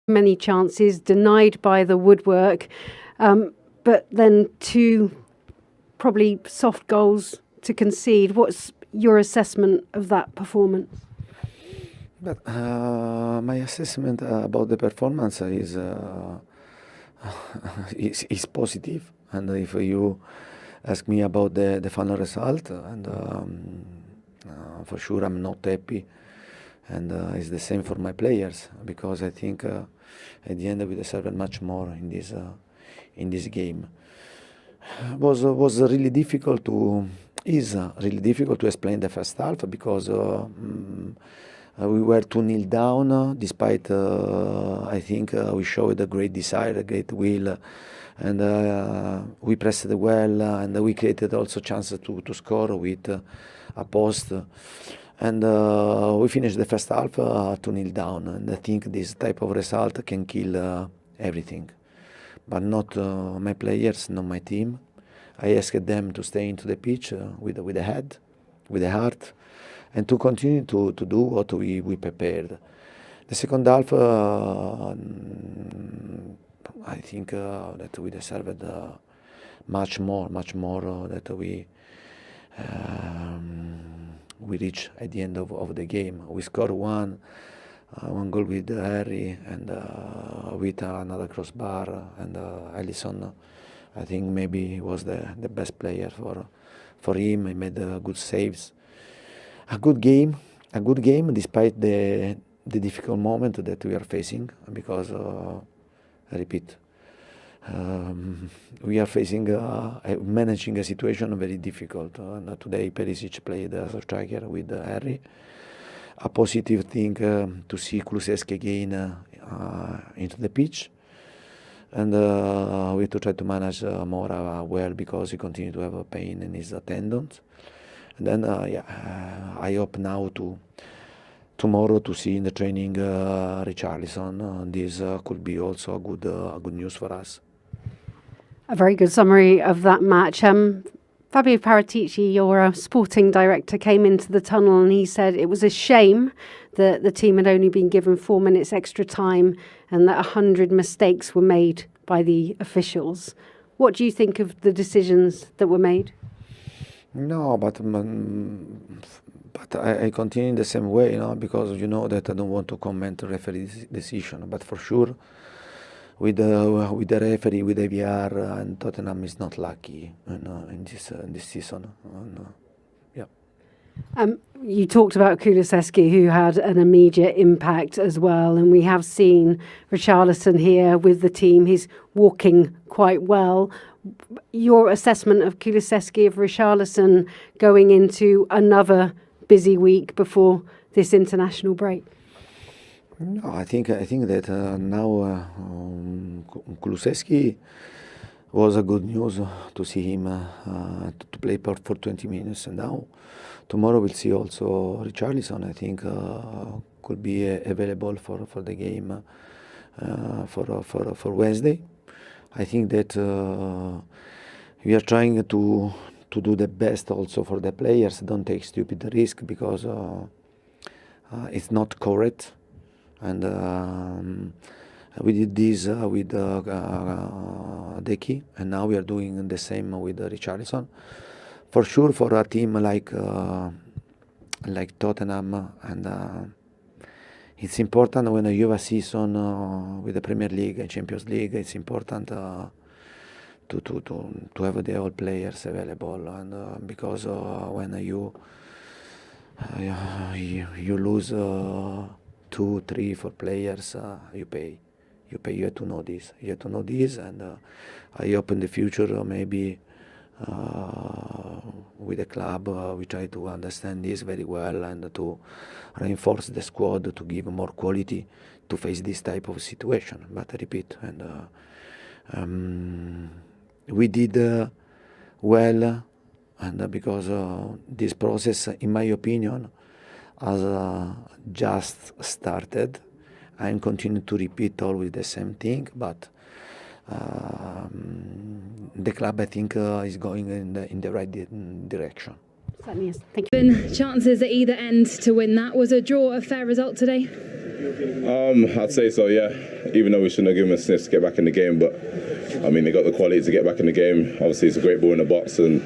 Many chances denied by the woodwork, but then two probably soft goals to concede. What's your assessment of that performance? But my assessment about the performance is is positive, and if you ask me about the final result, and for sure I'm not happy, and it's the same for my players, because I think at the end we deserved much more in this game. Was really difficult to is really difficult to explain the first half, because we were 2-0 down, despite I think we showed a great desire, a great will, and we pressed well, and we created also chances to score with a post. And we finished the first half 2-0 down, and I think this type of result can kill everything. But not my players, not my team. I asked them to stay into the pitch with the head, with the heart, and to continue to do what we prepared. The second half, I think that we deserved much more that we reached at the end of the game. We scored one goal with Harry, and with another crossbar, and Alisson, I think maybe was the best player for him. He made good saves. A good game despite the difficult moment that we are facing, because I repeat, we are facing managing a situation very difficult. Today Perisic played as a striker with Harry. A positive thing to see Kulusevski again into the pitch, and we have to try to manage more well, because he continues to have a pain in his tendons. And then I hope now tomorrow to see in the training Richarlison. This could be also a good news for us. A very good summary of that match. Fabio Paratici, your sporting director, came into the tunnel and he said it was a shame that the team had only been given 4 minutes extra time, and that 100 mistakes were made by the officials. What do you think of the decisions that were made? No, but I continue in the same way, because you know that I don't want to comment the referee's decision. But for sure, with the referee, with AVR, and Tottenham is not lucky, in this season. Yeah. You talked about Kulusevski, who had an immediate impact as well, and we have seen Richarlison here with the team. He's walking quite well. Your assessment of Kulusevski, of Richarlison, going into another busy week before this international break? No, I think that now Kulusevski was a good news to see him to play for 20 minutes, and now tomorrow we'll see also Richarlison. I think could be available for the game for Wednesday. I think that we are trying to do the best also for the players. Don't take stupid risk, because it's not correct. And we did this with Deki, and now we are doing the same with Richarlison. For sure, for a team like Tottenham, and it's important when you have a season with the Premier League and Champions League. It's important to have the all players available, and because when you lose 2, 3, 4 players, you pay. You have to know this. And I hope in the future maybe with the club we try to understand this very well, and to reinforce the squad to give more quality to face this type of situation. But I repeat, and we did well, and because this process, in my opinion, has just started, and continue to repeat always the same thing. But the club, I think, is going in the right direction. Certainly is. Thank you. Chances at either end to win that. Was a draw a fair result today? I'd say so, yeah. Even though we shouldn't have given him a sniff to get back in the game, but I mean, they got the quality to get back in the game. Obviously, it's a great ball in the box, and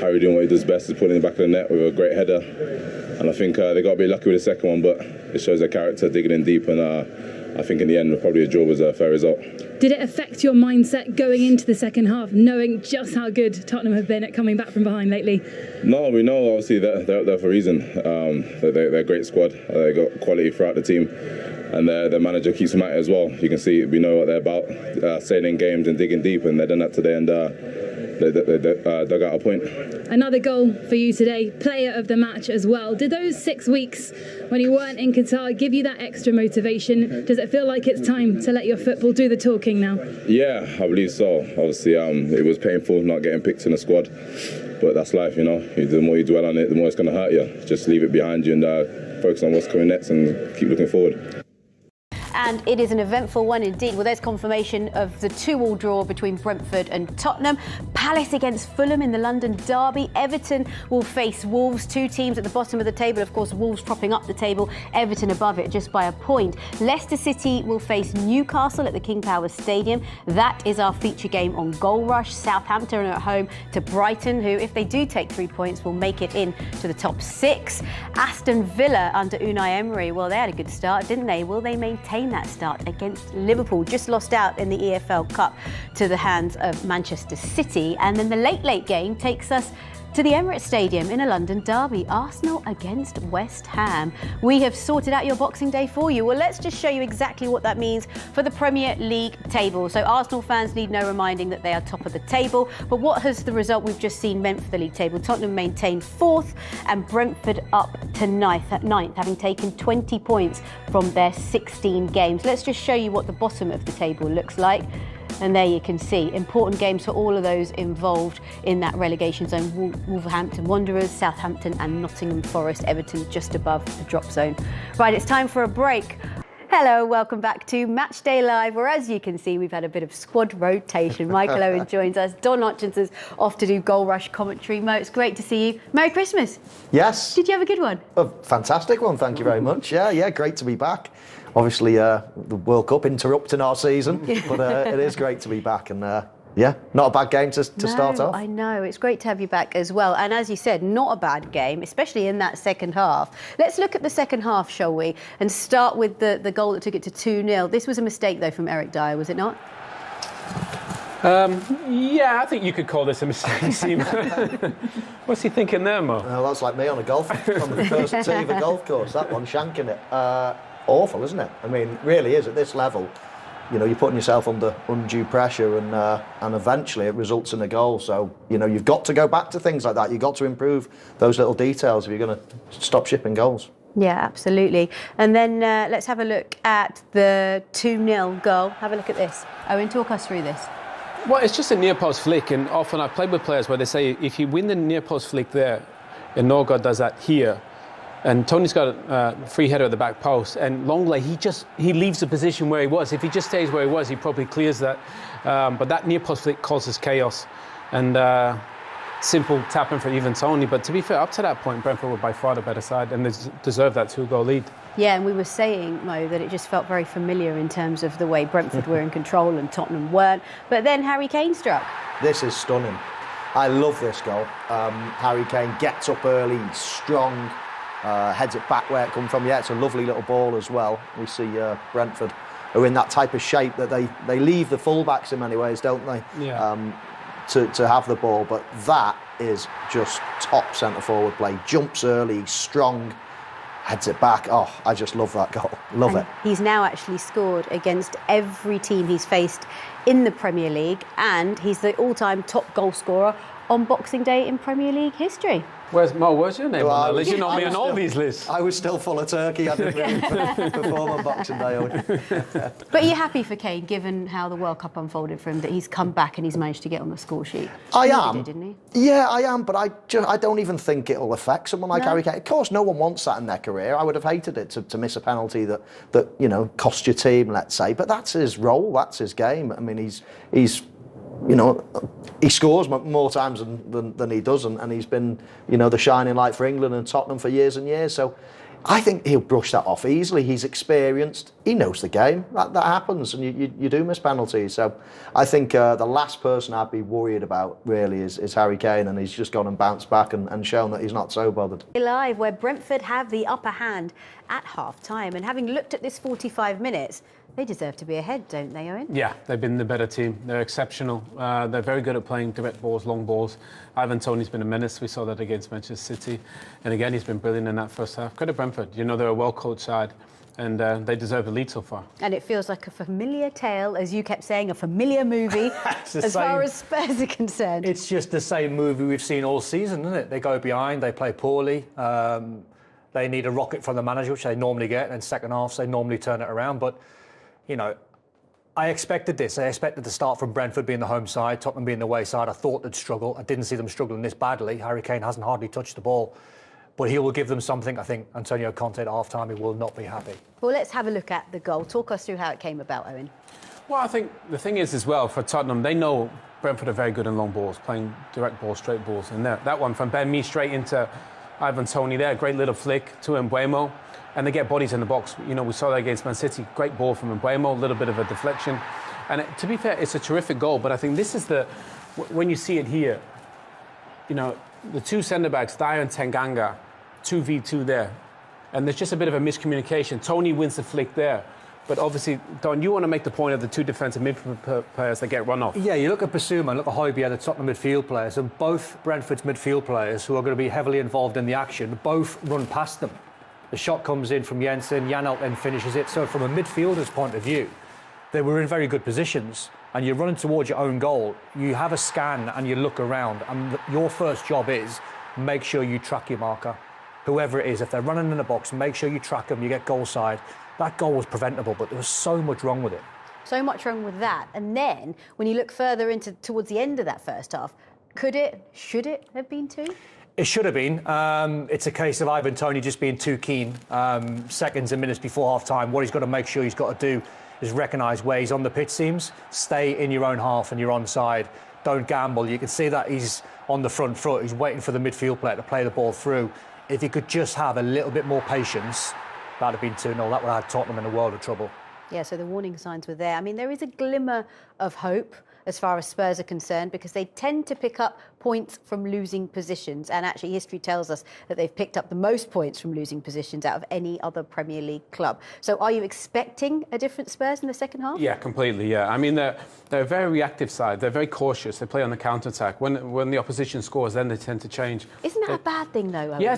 Harry doing what he does best is putting it back of the net with a great header. And I think they got to be lucky with the second one, but it shows their character digging in deep, and I think in the end, probably a draw was a fair result. Did it affect your mindset going into the second half, knowing just how good Tottenham have been at coming back from behind lately? No, we know obviously they're up there for a reason. They're a great squad. They got quality throughout the team, and their manager keeps them at it as well. You can see we know what they're about, staying in games and digging deep, and they've done that today, and they dug out a point. Another goal for you today, player of the match as well. Did those 6 weeks when you weren't in Qatar give you that extra motivation? Does it feel like it's time to let your football do the talking now? Yeah, I believe so. Obviously, it was painful not getting picked in the squad, but that's life, you know. The more you dwell on it, the more it's going to hurt you. Just leave it behind you and focus on what's coming next and keep looking forward. And it is an eventful one indeed. Well, there's confirmation of the 2-2 draw between Brentford and Tottenham. Palace against Fulham in the London derby. Everton will face Wolves, two teams at the bottom of the table. Of course, Wolves propping up the table, Everton above it just by a point. Leicester City will face Newcastle at the King Power Stadium. That is our feature game on Goal Rush. Southampton are at home to Brighton, who, if they do take 3 points, will make it in to the top 6. Aston Villa under Unai Emery, well, they had a good start, didn't they? Will they maintain that start against Liverpool? Just lost out in the EFL Cup to the hands of Manchester City. And then the late game takes us to the Emirates Stadium in a London derby. Arsenal against West Ham. We have sorted out your Boxing Day for you. Well, let's just show you exactly what that means for the Premier League table. So Arsenal fans need no reminding that they are top of the table. But what has the result we've just seen meant for the league table? Tottenham maintained 4th and Brentford up to 9th, having taken 20 points from their 16 games. Let's just show you what the bottom of the table looks like. And there you can see important games for all of those involved in that relegation zone. Wolverhampton Wanderers, Southampton and Nottingham Forest. Everton just above the drop zone. Right, it's time for a break. Hello, welcome back to Matchday Live, where, as you can see, we've had a bit of squad rotation. Michael Owen joins us. Don Hutchinson's off to do Goal Rush commentary. Mo, it's great to see you. Merry Christmas. Yes. Did you have a good one? A fantastic one, thank you very much. Yeah, great to be back. Obviously, the World Cup interrupting our season, but it is great to be back. And yeah, not a bad game to start off. I know, it's great to have you back as well. And as you said, not a bad game, especially in that second half. Let's look at the second half, shall we? And start with the goal that took it to 2-0. This was a mistake, though, from Eric Dyer, was it not? Yeah, I think you could call this a mistake. What's he thinking there, Mo? Well, that's like me on the first tee of a golf course, that one, shanking it. Awful, isn't it? I mean, really is at this level. You know, you're putting yourself under undue pressure, and eventually it results in a goal. So, you know, you've got to go back to things like that. You've got to improve those little details if you're going to stop shipping goals. Yeah, absolutely. And then let's have a look at the 2-0 goal. Have a look at this. Owen, talk us through this. Well, it's just a near post flick, and often I've played with players where they say if you win the near post flick there, and Norgard does that here, and Toney's got a free header at the back post, and Longley, he leaves the position where he was. If he just stays where he was, he probably clears that. But that near post flick causes chaos, and simple tapping for even Toney. But to be fair, up to that point, Brentford were by far the better side, and they deserved that 2-goal lead. Yeah, and we were saying, Mo, that it just felt very familiar in terms of the way Brentford were in control and Tottenham weren't. But then Harry Kane struck. This is stunning. I love this goal. Harry Kane gets up early, he's strong. Heads it back where it come from. Yeah, it's a lovely little ball as well. We see Brentford are in that type of shape that they leave the fullbacks in many ways, don't they? Yeah. To have the ball, but that is just top centre forward play. Jumps early, strong, heads it back. Oh, I just love that goal. Love it. He's now actually scored against every team he's faced in the Premier League, and he's the all-time top goal scorer on Boxing Day in Premier League history. Where's your name on that list? You're not me on all these lists. I was still full of turkey. I didn't really perform on Boxing Day. But you're happy for Kane, given how the World Cup unfolded for him, that he's come back and he's managed to get on the score sheet? I am. Didn't he? Yeah, I am, but I don't even think it'll affect someone like Harry Kane. Of course, no one wants that in their career. I would have hated it to miss a penalty that you know cost your team, let's say. But that's his role. That's his game. I mean, he's you know, he scores more times than he doesn't, and he's been, you know, the shining light for England and Tottenham for years and years. So I think he'll brush that off easily. He's experienced. He knows the game. That happens, and you do miss penalties. So I think the last person I'd be worried about really is Harry Kane, and he's just gone and bounced back and shown that he's not so bothered. Live, where Brentford have the upper hand at half-time, and having looked at this 45 minutes, they deserve to be ahead, don't they, Owen? Yeah, they've been the better team. They're exceptional. They're very good at playing direct balls, long balls. Ivan Toney's been a menace. We saw that against Manchester City. And again, he's been brilliant in that first half. Credit Brentford. You know, they're a well-coached side, and they deserve the lead so far. And it feels like a familiar tale, as you kept saying, a familiar movie, as far as Spurs are concerned. It's just the same movie we've seen all season, isn't it? They go behind, they play poorly. They need a rocket from the manager, which they normally get, and second halves, they normally turn it around. But you know, I expected this. I expected to start from Brentford being the home side, Tottenham being the away side. I thought they'd struggle. I didn't see them struggling this badly. Harry Kane hasn't hardly touched the ball. But he will give them something. I think Antonio Conte at half-time, he will not be happy. Well, let's have a look at the goal. Talk us through how it came about, Owen. Well, I think the thing is as well, for Tottenham, they know Brentford are very good in long balls, playing direct balls, straight balls. And that one from Ben Mee straight into Ivan Toney there, great little flick to Mbeumo. And they get bodies in the box. You know, we saw that against Man City. Great ball from Mbeumo, a little bit of a deflection. And to be fair, it's a terrific goal. But I think this is when you see it here, you know, the two centre-backs, Dyer and Tanganga, 2v2 there. And there's just a bit of a miscommunication. Toney wins the flick there. But obviously, Don, you want to make the point of the two defensive midfield players that get run off. Yeah, you look at Basuma and look at Højbjerg, the Tottenham midfield players, and both Brentford's midfield players, who are going to be heavily involved in the action, both run past them. The shot comes in from Jensen, Janelt then finishes it. So from a midfielder's point of view, they were in very good positions. And you're running towards your own goal. You have a scan and you look around. And your first job is make sure you track your marker. Whoever it is, if they're running in the box, make sure you track them, you get goal side. That goal was preventable, but there was so much wrong with it. So much wrong with that. And then, when you look further towards the end of that first half, should it have been two? It should have been. It's a case of Ivan Toney just being too keen. Seconds and minutes before half-time, what he's got to make sure he's got to do is recognise where he's on the pitch seams. Stay in your own half and your own side. Don't gamble. You can see that he's on the front foot. He's waiting for the midfield player to play the ball through. If he could just have a little bit more patience, that'd have been 2-0. That would have had Tottenham in a world of trouble. Yeah, so the warning signs were there. I mean, there is a glimmer of hope as far as Spurs are concerned, because they tend to pick up points from losing positions. And actually, history tells us that they've picked up the most points from losing positions out of any other Premier League club. So are you expecting a different Spurs in the second half? Yeah, completely, yeah. I mean, they're a very reactive side. They're very cautious. They play on the counter-attack. When the opposition scores, then they tend to change. Isn't that a bad thing, though, Owen? Yeah,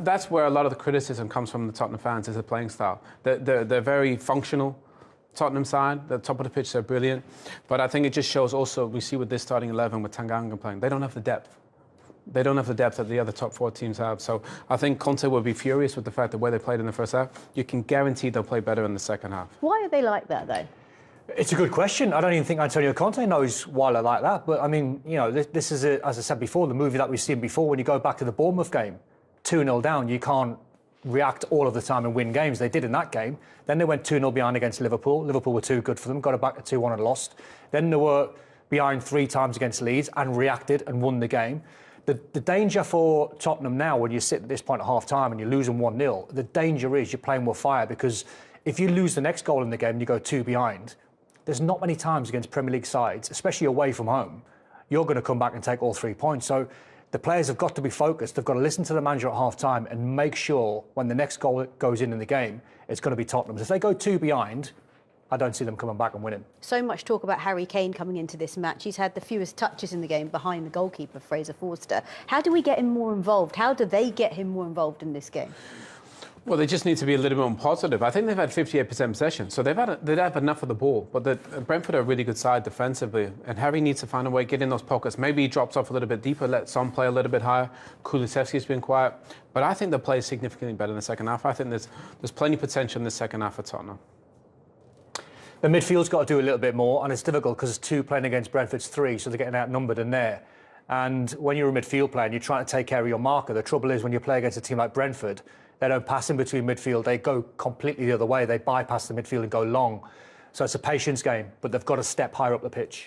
that's where a lot of the criticism comes from the Tottenham fans, is the playing style. They're very functional. Tottenham side, the top of the pitch, they're brilliant. But I think it just shows also, we see with this starting 11 with Tanganga playing, they don't have the depth. They don't have the depth that the other top four teams have. So I think Conte will be furious with the fact that where they played in the first half, you can guarantee they'll play better in the second half. Why are they like that, though? It's a good question. I don't even think Antonio Conte knows why they're like that. But, I mean, you know, this is, as I said before, the movie that we've seen before. When you go back to the Bournemouth game, 2-0 down, you can't react all of the time and win games. They did in that game. Then they went 2-0 behind against Liverpool. Liverpool were too good for them, got it back to 2-1 and lost. Then they were behind 3 times against Leeds and reacted and won the game. The danger for Tottenham now, when you sit at this point at half-time and you're losing 1-0, the danger is you're playing with fire, because if you lose the next goal in the game and you go 2 behind, there's not many times against Premier League sides, especially away from home, you're going to come back and take all 3 points. So the players have got to be focused. They've got to listen to the manager at half-time and make sure when the next goal goes in the game, it's going to be Tottenham's. If they go 2 behind, I don't see them coming back and winning. So much talk about Harry Kane coming into this match. He's had the fewest touches in the game behind the goalkeeper, Fraser Forster. How do we get him more involved? How do they get him more involved in this game? Well, they just need to be a little bit more positive. I think they've had 58% possession, so they'd have enough of the ball. But Brentford are a really good side defensively, and Harry needs to find a way to get in those pockets. Maybe he drops off a little bit deeper, let Son play a little bit higher. Kulusevski's been quiet, but I think they'll play significantly better in the second half. I think there's plenty of potential in the second half for Tottenham. The midfield's got to do a little bit more, and it's difficult because it's 2 playing against Brentford's 3, so they're getting outnumbered in there. And when you're a midfield player and you're trying to take care of your marker, the trouble is when you play against a team like Brentford, they don't pass in between midfield. They go completely the other way. They bypass the midfield and go long. So it's a patience game, but they've got to step higher up the pitch.